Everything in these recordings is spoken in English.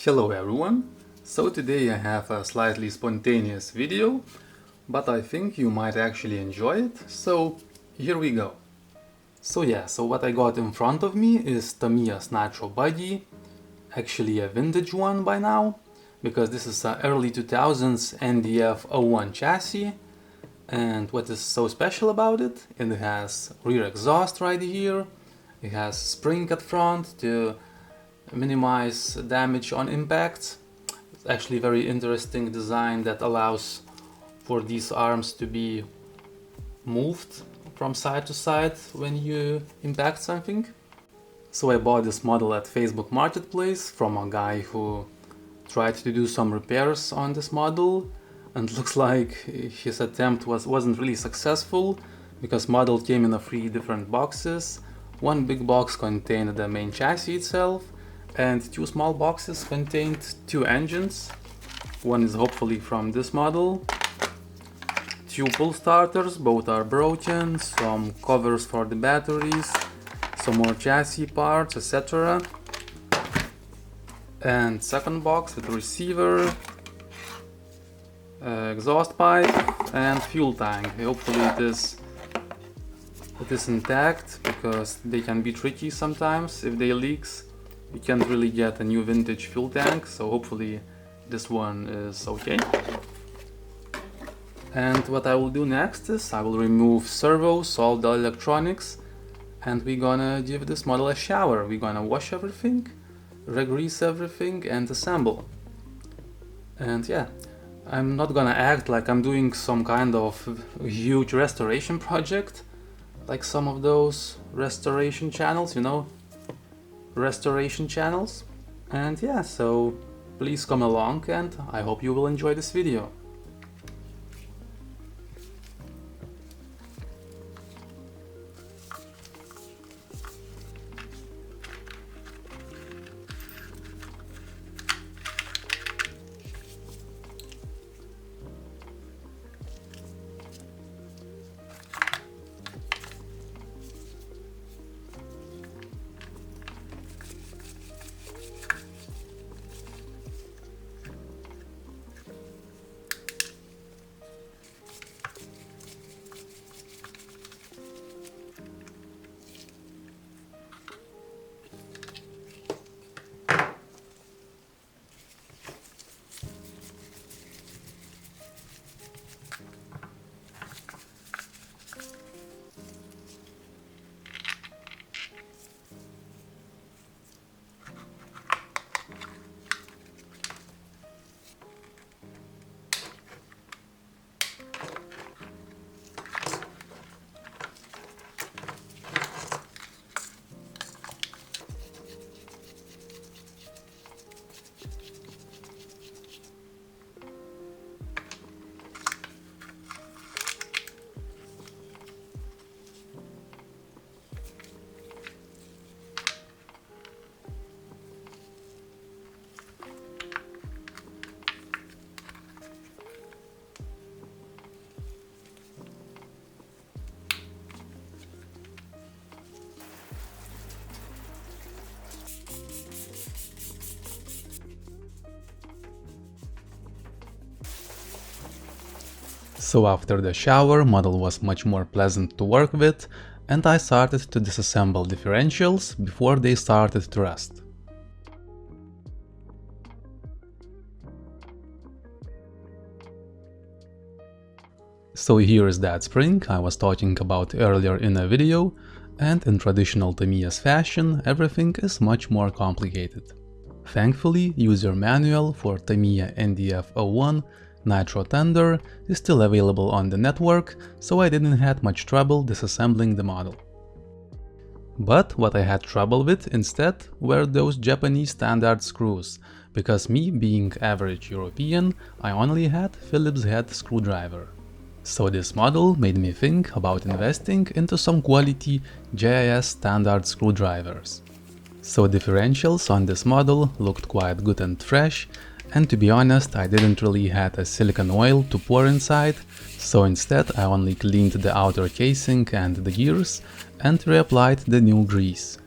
Hello everyone! So today I have a slightly spontaneous video, but I think you might actually enjoy it, so here we go. So what I got in front of me is Tamiya's Nitro body, actually a vintage one by now, because this is an early 2000s NDF-01 chassis. And what is so special about it? It has rear exhaust right here, it has spring at front to minimize damage on impact. It's actually a very interesting design that allows for these arms to be moved from side to side when you impact something. So I bought this model at Facebook Marketplace from a guy who tried to do some repairs on this model, and looks like his attempt wasn't really successful, because model came in 3 different boxes. One big box contained the main chassis itself, and 2 small boxes contained 2 engines. One is hopefully from this model. 2 pull starters, both are broken, some covers for the batteries, some more chassis parts, etc. And second box with receiver, exhaust pipe and fuel tank. Hopefully it is intact, because they can be tricky sometimes. If they leaks, you can't really get a new vintage fuel tank, so hopefully this one is okay. And what I will do next is I will remove servos, all the electronics, and we're gonna give this model a shower. We're gonna wash everything, re-grease everything and assemble. And yeah, I'm not gonna act like I'm doing some kind of huge restoration project, like some of those restoration channels, you know, restoration channels. And yeah, so please come along and I hope you will enjoy this video. So after the shower, model was much more pleasant to work with, and I started to disassemble differentials before they started to rust. So here is that spring I was talking about earlier in a video, and in traditional Tamiya's fashion, everything is much more complicated. Thankfully, user manual for Tamiya NDF-01 Nitro Tender is still available on the network, so I didn't have much trouble disassembling the model. But what I had trouble with instead were those Japanese standard screws, because me being average European, I only had Phillips head screwdriver. So this model made me think about investing into some quality JIS standard screwdrivers. So differentials on this model looked quite good and fresh, and to be honest, I didn't really have a silicone oil to pour inside, so instead I only cleaned the outer casing and the gears and reapplied the new grease.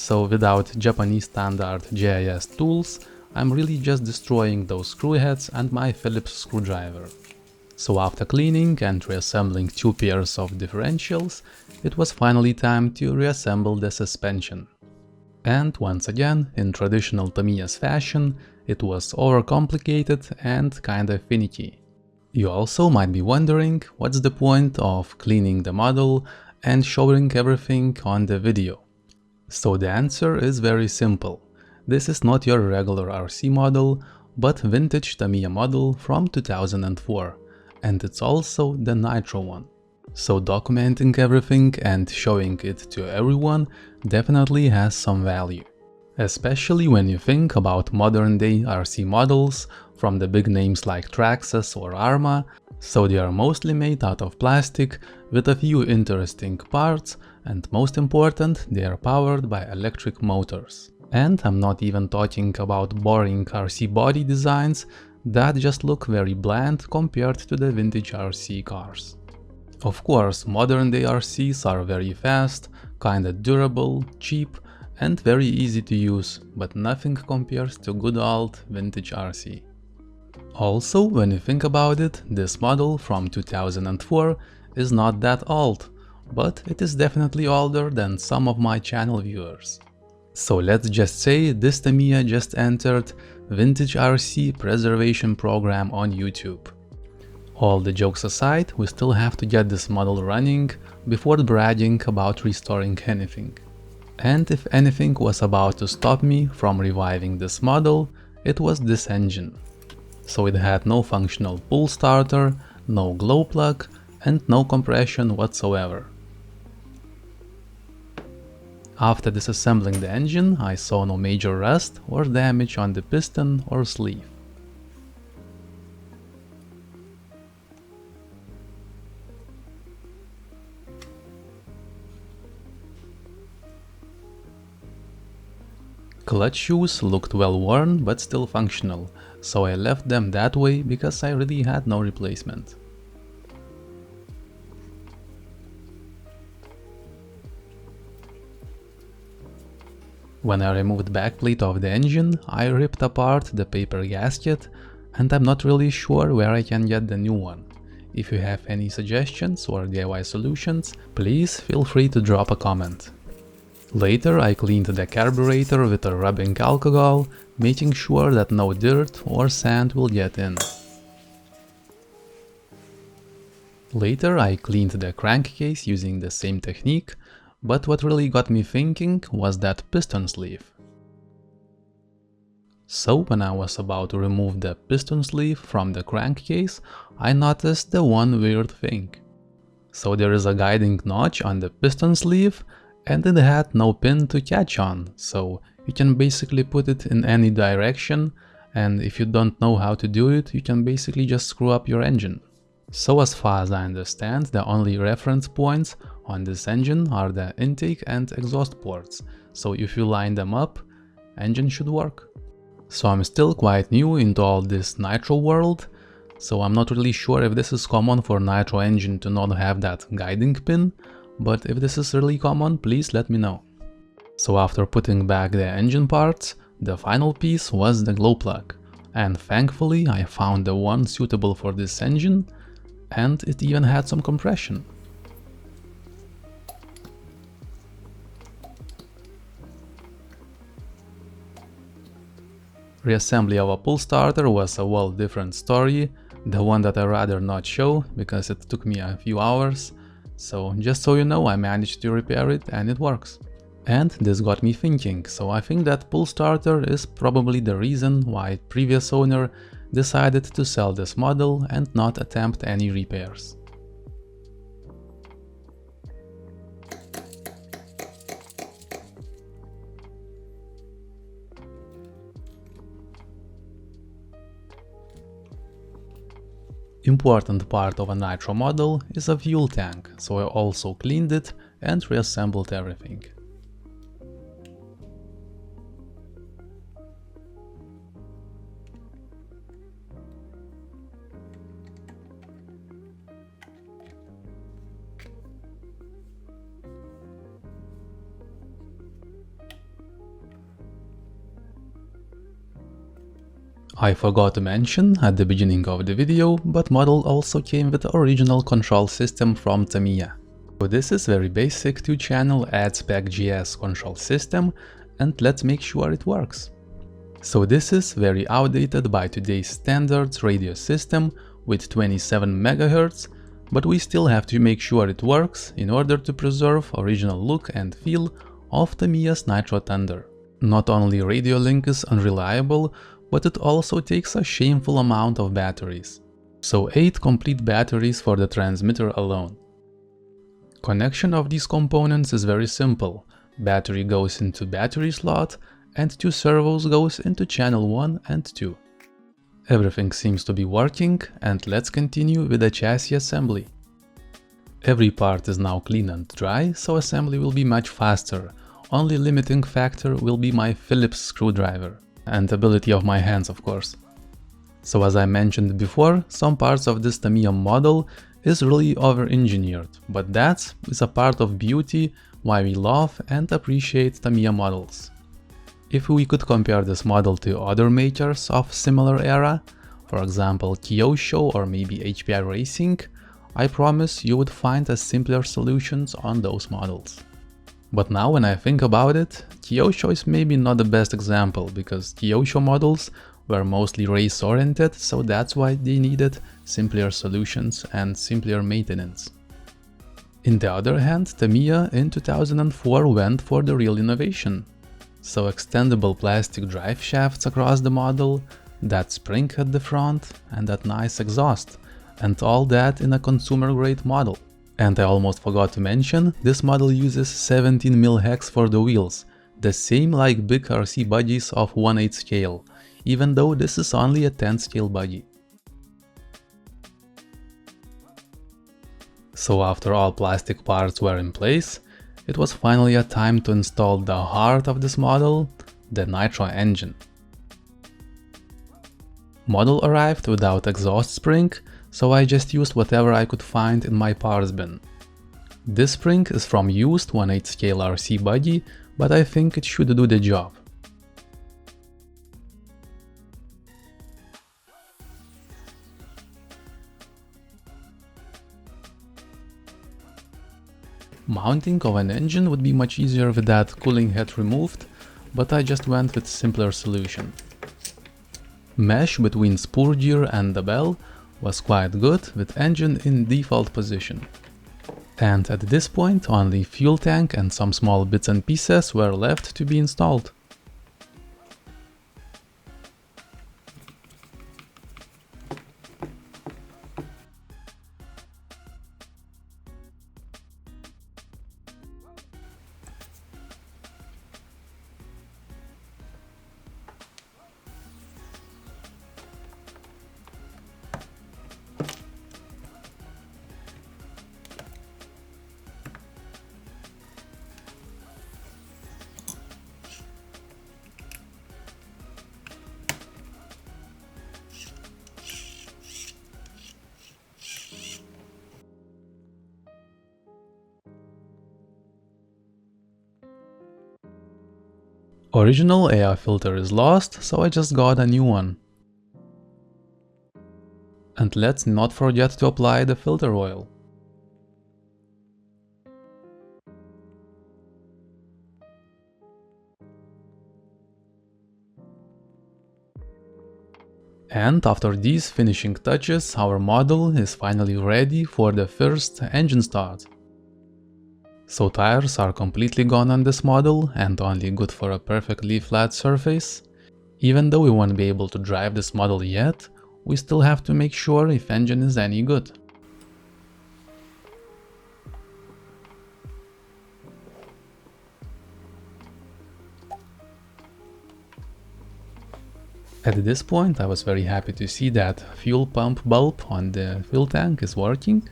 So without Japanese standard GIS tools, I'm really just destroying those screw heads and my Phillips screwdriver. So after cleaning and reassembling 2 pairs of differentials, it was finally time to reassemble the suspension. And once again, in traditional Tamiya's fashion, it was overcomplicated and kinda finicky. You also might be wondering what's the point of cleaning the model and showing everything on the video. So the answer is very simple. This is not your regular RC model, but vintage Tamiya model from 2004. And it's also the Nitro one. So documenting everything and showing it to everyone definitely has some value. Especially when you think about modern day RC models from the big names like Traxxas or Arma, so they are mostly made out of plastic with a few interesting parts, and most important, they are powered by electric motors. And I'm not even talking about boring RC body designs that just look very bland compared to the vintage RC cars. Of course, modern day RCs are very fast, kinda durable, cheap, and very easy to use, but nothing compares to good old vintage RC. Also, when you think about it, this model from 2004 is not that old, but it is definitely older than some of my channel viewers. So let's just say this Tamiya just entered Vintage RC Preservation Program on YouTube. All the jokes aside, we still have to get this model running before bragging about restoring anything. And if anything was about to stop me from reviving this model, it was this engine. So it had no functional pull starter, no glow plug, and no compression whatsoever. After disassembling the engine, I saw no major rust or damage on the piston or sleeve. Clutch shoes looked well worn but still functional, so I left them that way because I really had no replacement. When I removed the backplate of the engine, I ripped apart the paper gasket, and I'm not really sure where I can get the new one. If you have any suggestions or DIY solutions, please feel free to drop a comment. Later I cleaned the carburetor with a rubbing alcohol, making sure that no dirt or sand will get in. Later I cleaned the crankcase using the same technique, but what really got me thinking was that piston sleeve. So when I was about to remove the piston sleeve from the crankcase, I noticed the one weird thing. So there is a guiding notch on the piston sleeve, and it had no pin to catch on, so you can basically put it in any direction, and if you don't know how to do it, you can basically just screw up your engine. So as far as I understand, the only reference points on this engine are the intake and exhaust ports, so if you line them up, engine should work. So I'm still quite new into all this Nitro world, so I'm not really sure if this is common for Nitro engine to not have that guiding pin, but if this is really common, please let me know. So after putting back the engine parts, the final piece was the glow plug, and thankfully I found the one suitable for this engine, and it even had some compression. Reassembly of a pull starter was a well different story, the one that I rather not show because it took me a few hours, so just so you know, I managed to repair it and it works. And this got me thinking, so I think that pull starter is probably the reason why previous owner decided to sell this model and not attempt any repairs. Important part of a Nitro model is a fuel tank, so I also cleaned it and reassembled everything. I forgot to mention at the beginning of the video, but model also came with the original control system from Tamiya. So this is very basic 2-channel AdSpec.js control system, and let's make sure it works. So this is very outdated by today's standards radio system with 27 MHz, but we still have to make sure it works in order to preserve original look and feel of Tamiya's Nitro Thunder. Not only radio link is unreliable, but it also takes a shameful amount of batteries. So 8 complete batteries for the transmitter alone. Connection of these components is very simple. Battery goes into battery slot and 2 servos goes into channel 1 and 2. Everything seems to be working, and let's continue with the chassis assembly. Every part is now clean and dry, so assembly will be much faster. Only limiting factor will be my Phillips screwdriver. And ability of my hands, of course. So as I mentioned before, some parts of this Tamiya model is really over-engineered, but that is a part of beauty why we love and appreciate Tamiya models. If we could compare this model to other makers of similar era, for example Kyosho or maybe HPI Racing, I promise you would find a simpler solutions on those models. But now when I think about it, Kyosho is maybe not the best example, because Kyosho models were mostly race-oriented, so that's why they needed simpler solutions and simpler maintenance. In the other hand, Tamiya in 2004 went for the real innovation. So extendable plastic drive shafts across the model, that spring at the front, and that nice exhaust, and all that in a consumer-grade model. And I almost forgot to mention, this model uses 17 mm hex for the wheels, the same like big RC buggies of 1/8 scale, even though this is only a 10 scale buggy. So after all plastic parts were in place, it was finally a time to install the heart of this model, the Nitro engine. Model arrived without exhaust spring, so I just used whatever I could find in my parts bin. This spring is from used 1/8 scale RC buggy, but I think it should do the job. Mounting of an engine would be much easier with that cooling head removed, but I just went with simpler solution. Mesh between spur gear and the bell was quite good, with engine in default position. And at this point only fuel tank and some small bits and pieces were left to be installed. Original air filter is lost, so I just got a new one. And let's not forget to apply the filter oil. And after these finishing touches, our model is finally ready for the first engine start. So tires are completely gone on this model and only good for a perfectly flat surface. Even though we won't be able to drive this model yet, we still have to make sure if engine is any good. At this point I was very happy to see that fuel pump bulb on the fuel tank is working.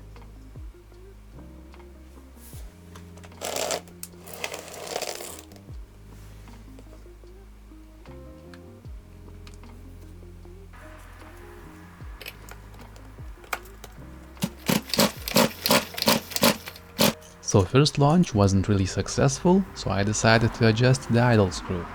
So first launch wasn't really successful, so I decided to adjust the idle screw.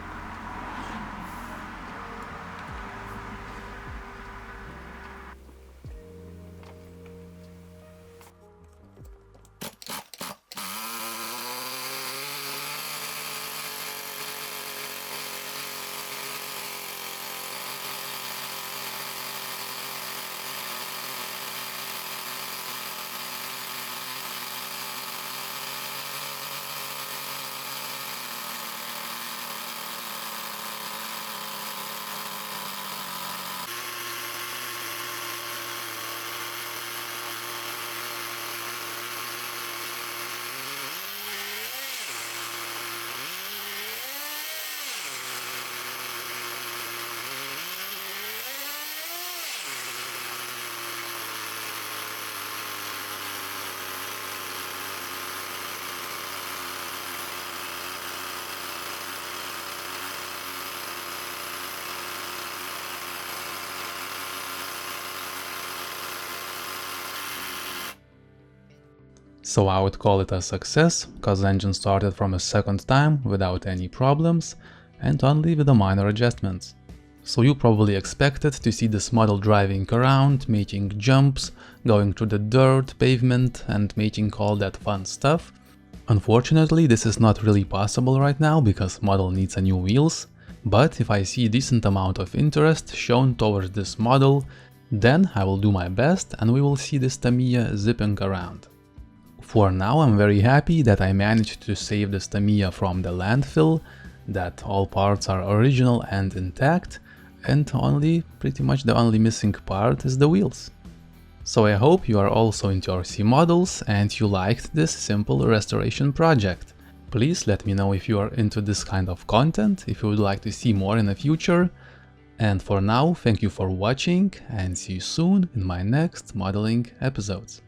So I would call it a success, cause the engine started from a second time without any problems and only with the minor adjustments. So you probably expected to see this model driving around, making jumps, going through the dirt, pavement and making all that fun stuff. Unfortunately, this is not really possible right now because model needs a new wheels, but if I see a decent amount of interest shown towards this model, then I will do my best and we will see this Tamiya zipping around. For now I'm very happy that I managed to save this Tamiya from the landfill, that all parts are original and intact, and pretty much the only missing part is the wheels. So I hope you are also into RC models and you liked this simple restoration project. Please let me know if you are into this kind of content, if you would like to see more in the future. And for now, thank you for watching and see you soon in my next modeling episodes.